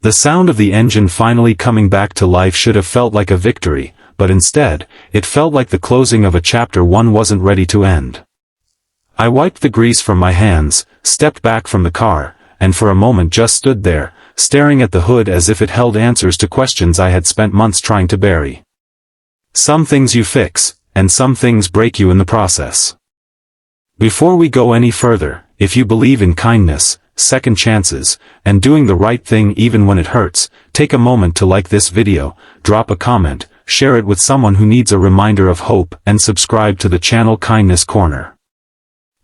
The sound of the engine finally coming back to life should have felt like a victory, but instead, it felt like the closing of a chapter one wasn't ready to end. I wiped the grease from my hands, stepped back from the car, and for a moment just stood there, staring at the hood as if it held answers to questions I had spent months trying to bury. Some things you fix, and some things break you in the process. Before we go any further, if you believe in kindness, second chances, and doing the right thing even when it hurts, take a moment to like this video, drop a comment, share it with someone who needs a reminder of hope, and subscribe to the channel Kindness Corner.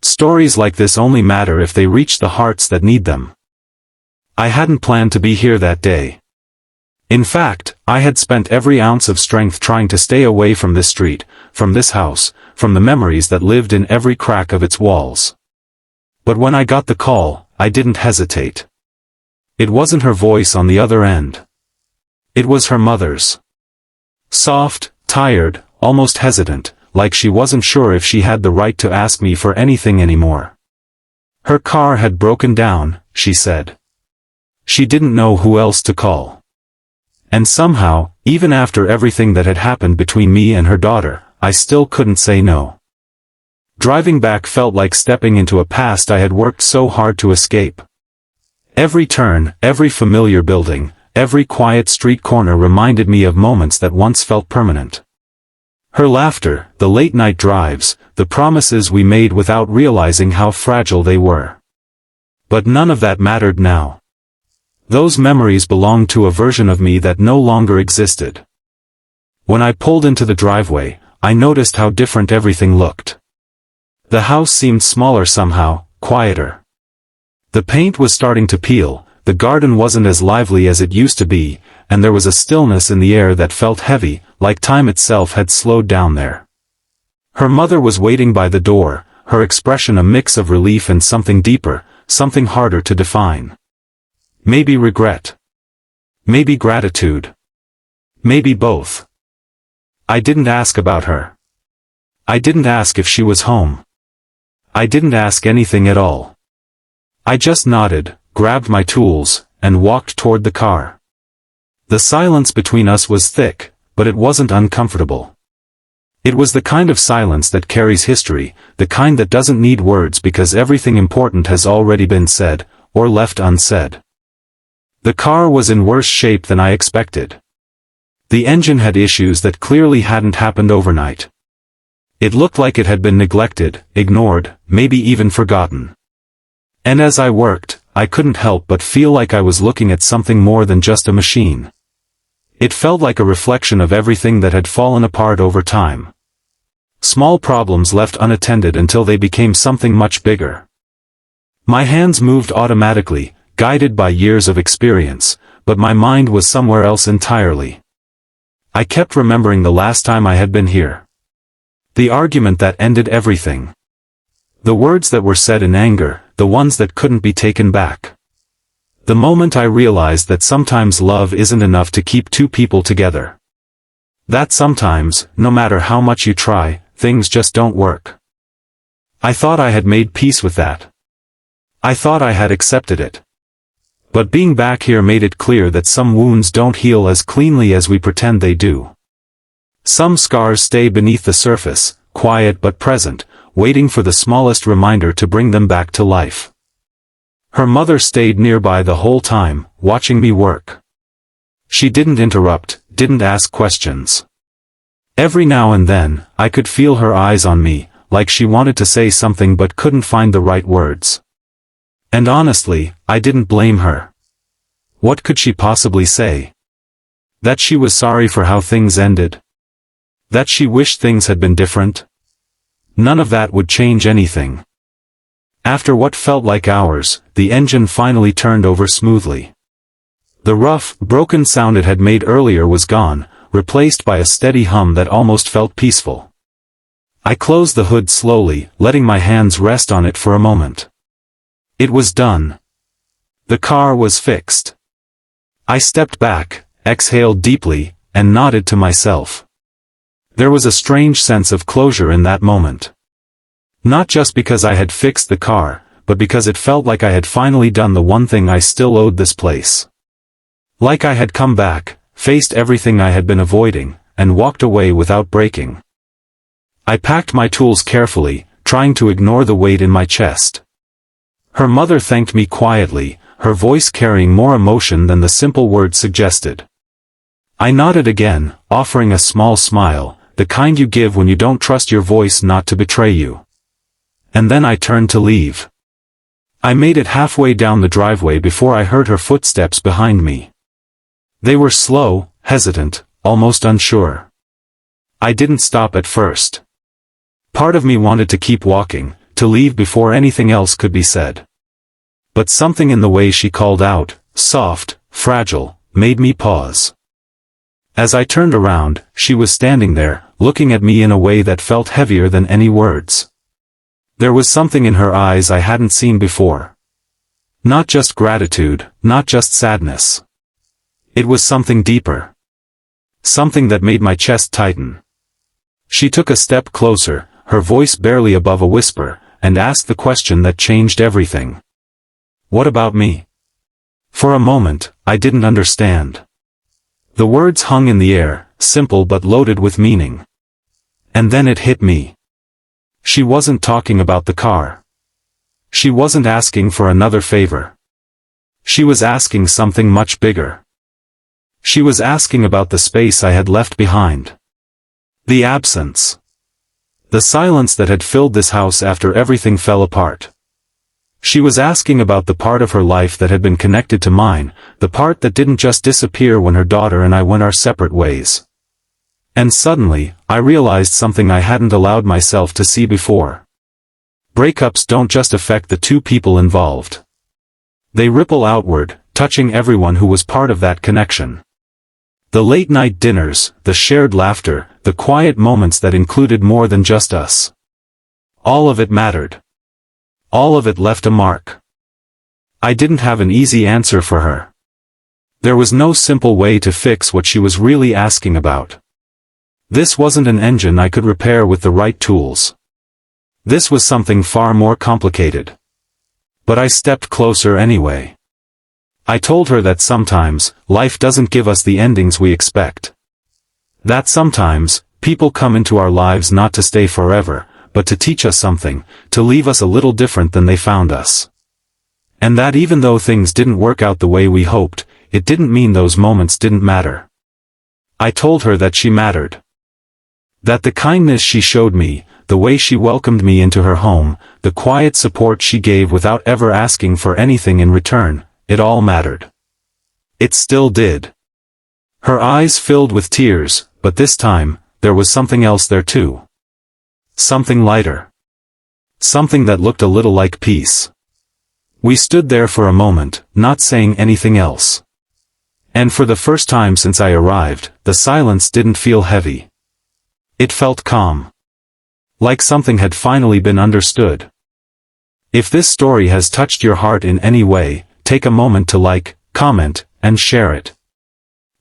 Stories like this only matter if they reach the hearts that need them. I hadn't planned to be here that day. In fact, I had spent every ounce of strength trying to stay away from this street, from this house, from the memories that lived in every crack of its walls. But when I got the call, I didn't hesitate. It wasn't her voice on the other end. It was her mother's. Soft, tired, almost hesitant, like she wasn't sure if she had the right to ask me for anything anymore. Her car had broken down, she said. She didn't know who else to call. And somehow, even after everything that had happened between me and her daughter, I still couldn't say no. Driving back felt like stepping into a past I had worked so hard to escape. Every turn, every familiar building, every quiet street corner reminded me of moments that once felt permanent. Her laughter, the late-night drives, the promises we made without realizing how fragile they were. But none of that mattered now. Those memories belonged to a version of me that no longer existed. When I pulled into the driveway, I noticed how different everything looked. The house seemed smaller somehow, quieter. The paint was starting to peel, the garden wasn't as lively as it used to be, and there was a stillness in the air that felt heavy, like time itself had slowed down there. Her mother was waiting by the door, her expression a mix of relief and something deeper, something harder to define. Maybe regret. Maybe gratitude. Maybe both. I didn't ask about her. I didn't ask if she was home. I didn't ask anything at all. I just nodded, grabbed my tools, and walked toward the car. The silence between us was thick, but it wasn't uncomfortable. It was the kind of silence that carries history, the kind that doesn't need words because everything important has already been said, or left unsaid. The car was in worse shape than I expected. The engine had issues that clearly hadn't happened overnight. It looked like it had been neglected, ignored, maybe even forgotten. And as I worked, I couldn't help but feel like I was looking at something more than just a machine. It felt like a reflection of everything that had fallen apart over time. Small problems left unattended until they became something much bigger. My hands moved automatically, guided by years of experience, but my mind was somewhere else entirely. I kept remembering the last time I had been here. The argument that ended everything. The words that were said in anger, the ones that couldn't be taken back. The moment I realized that sometimes love isn't enough to keep two people together. That sometimes, no matter how much you try, things just don't work. I thought I had made peace with that. I thought I had accepted it. But being back here made it clear that some wounds don't heal as cleanly as we pretend they do. Some scars stay beneath the surface, quiet but present, waiting for the smallest reminder to bring them back to life. Her mother stayed nearby the whole time, watching me work. She didn't interrupt, didn't ask questions. Every now and then, I could feel her eyes on me, like she wanted to say something but couldn't find the right words. And honestly, I didn't blame her. What could she possibly say? That she was sorry for how things ended? That she wished things had been different? None of that would change anything. After what felt like hours, the engine finally turned over smoothly. The rough, broken sound it had made earlier was gone, replaced by a steady hum that almost felt peaceful. I closed the hood slowly, letting my hands rest on it for a moment. It was done. The car was fixed. I stepped back, exhaled deeply, and nodded to myself. There was a strange sense of closure in that moment. Not just because I had fixed the car, but because it felt like I had finally done the one thing I still owed this place. Like I had come back, faced everything I had been avoiding, and walked away without breaking. I packed my tools carefully, trying to ignore the weight in my chest. Her mother thanked me quietly, her voice carrying more emotion than the simple words suggested. I nodded again, offering a small smile, the kind you give when you don't trust your voice not to betray you. And then I turned to leave. I made it halfway down the driveway before I heard her footsteps behind me. They were slow, hesitant, almost unsure. I didn't stop at first. Part of me wanted to keep walking, to leave before anything else could be said. But something in the way she called out, soft, fragile, made me pause. As I turned around, she was standing there, looking at me in a way that felt heavier than any words. There was something in her eyes I hadn't seen before. Not just gratitude, not just sadness. It was something deeper. Something that made my chest tighten. She took a step closer, her voice barely above a whisper, and asked the question that changed everything. What about me? For a moment, I didn't understand. The words hung in the air, simple but loaded with meaning. And then it hit me. She wasn't talking about the car. She wasn't asking for another favor. She was asking something much bigger. She was asking about the space I had left behind. The absence. The silence that had filled this house after everything fell apart. She was asking about the part of her life that had been connected to mine, the part that didn't just disappear when her daughter and I went our separate ways. And suddenly, I realized something I hadn't allowed myself to see before. Breakups don't just affect the two people involved. They ripple outward, touching everyone who was part of that connection. The late-night dinners, the shared laughter, the quiet moments that included more than just us. All of it mattered. All of it left a mark. I didn't have an easy answer for her. There was no simple way to fix what she was really asking about. This wasn't an engine I could repair with the right tools. This was something far more complicated. But I stepped closer anyway. I told her that sometimes, life doesn't give us the endings we expect. That sometimes, people come into our lives not to stay forever, but to teach us something, to leave us a little different than they found us. And that even though things didn't work out the way we hoped, it didn't mean those moments didn't matter. I told her that she mattered. That the kindness she showed me, the way she welcomed me into her home, the quiet support she gave without ever asking for anything in return, it all mattered. It still did. Her eyes filled with tears, but this time, there was something else there too. Something lighter. Something that looked a little like peace. We stood there for a moment, not saying anything else. And for the first time since I arrived, the silence didn't feel heavy. It felt calm. Like something had finally been understood. If this story has touched your heart in any way, take a moment to like, comment, and share it.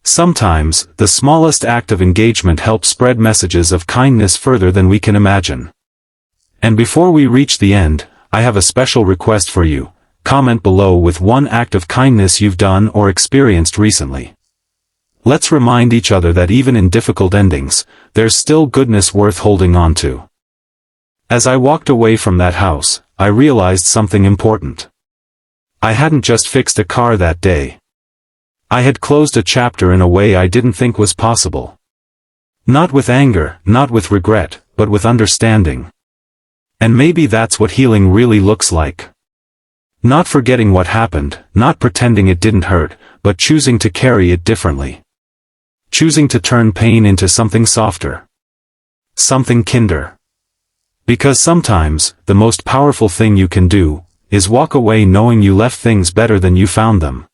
Sometimes, the smallest act of engagement helps spread messages of kindness further than we can imagine. And before we reach the end, I have a special request for you. Comment below with one act of kindness you've done or experienced recently. Let's remind each other that even in difficult endings, there's still goodness worth holding on to. As I walked away from that house, I realized something important. I hadn't just fixed a car that day. I had closed a chapter in a way I didn't think was possible. Not with anger, not with regret, but with understanding. And maybe that's what healing really looks like. Not forgetting what happened, not pretending it didn't hurt, but choosing to carry it differently. Choosing to turn pain into something softer. Something kinder. Because sometimes, the most powerful thing you can do, is walk away knowing you left things better than you found them.